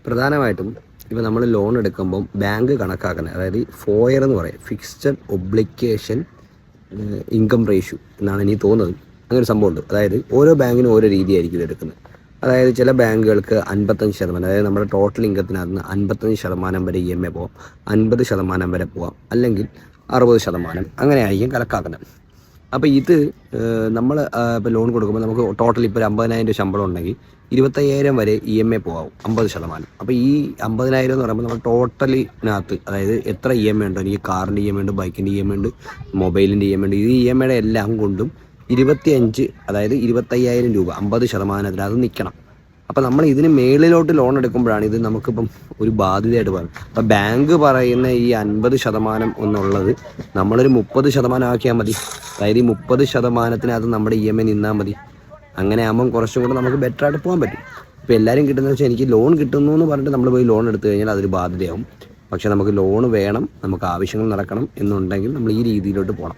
പ്രധാനമായിട്ടും ഇപ്പോൾ നമ്മൾ ലോൺ എടുക്കുമ്പം ബാങ്ക് കണക്കാക്കുന്നത്, അതായത് ഫോയർ എന്ന് പറയും, ഫിക്സഡ് ഒബ്ലിഗേഷൻ ഇൻകം റേഷ്യോ എന്നാണ് എനിക്ക് തോന്നുന്നത്. അങ്ങനെ ഒരു സംഭവമുണ്ട്. അതായത് ഓരോ ബാങ്കിനും ഓരോ രീതിയായിരിക്കും ഇത് എടുക്കുന്നത്. അതായത് ചില ബാങ്കുകൾക്ക് 55%, അതായത് നമ്മുടെ ടോട്ടൽ ഇൻകത്തിനകത്ത് 55% വരെ EMI പോവാം, 50% വരെ പോവാം, അല്ലെങ്കിൽ 60% അങ്ങനെ ആയിരിക്കും കണക്കാക്കുന്നത്. അപ്പോൾ ഇത് നമ്മൾ ഇപ്പോൾ ലോൺ കൊടുക്കുമ്പോൾ നമുക്ക് ടോട്ടൽ ഇപ്പോൾ ഒരു 50,000 ശമ്പളം ഉണ്ടെങ്കിൽ 25,000 വരെ EMI പോകാവും, 50%. അപ്പോൾ ഈ 50,000 എന്ന് പറയുമ്പോൾ നമ്മൾ ടോട്ടലിനകത്ത്, അതായത് എത്ര EMI ഉണ്ടോ, എനിക്ക് കാറിൻ്റെ EMI ഉണ്ട്, ബൈക്കിൻ്റെ EMI ഉണ്ട്, മൊബൈലിൻ്റെ EMI ഉണ്ട്, ഈ EMIയുടെ എല്ലാം കൊണ്ടും 25, അതായത് 25,000 രൂപ 50% നിൽക്കണം. അപ്പോൾ നമ്മൾ ഇതിന് മേളിലോട്ട് ലോൺ എടുക്കുമ്പോഴാണ് ഇത് നമുക്കിപ്പം ഒരു ബാധ്യതയായിട്ട് പറയുന്നത്. അപ്പോൾ ബാങ്ക് പറയുന്ന ഈ 50% എന്നുള്ളത് നമ്മളൊരു 30% ആക്കിയാൽ മതി. അതായത് ഈ 30%-നകത്ത് നമ്മുടെ EMI നിന്നാൽ മതി. അങ്ങനെ ആകുമ്പം കുറച്ചും കൂടെ നമുക്ക് ബെറ്റർ ആയിട്ട് പോകാൻ പറ്റും. ഇപ്പോൾ എല്ലാവരും കിട്ടുന്നത് വെച്ചാൽ എനിക്ക് ലോൺ കിട്ടുന്നു എന്ന് പറഞ്ഞിട്ട് നമ്മൾ പോയി ലോൺ എടുത്തു കഴിഞ്ഞാൽ അതൊരു ബാധ്യതയാവും. പക്ഷേ നമുക്ക് ലോൺ വേണം, നമുക്ക് ആവശ്യങ്ങൾ നടക്കണം എന്നുണ്ടെങ്കിൽ നമ്മൾ ഈ രീതിയിലോട്ട് പോകണം.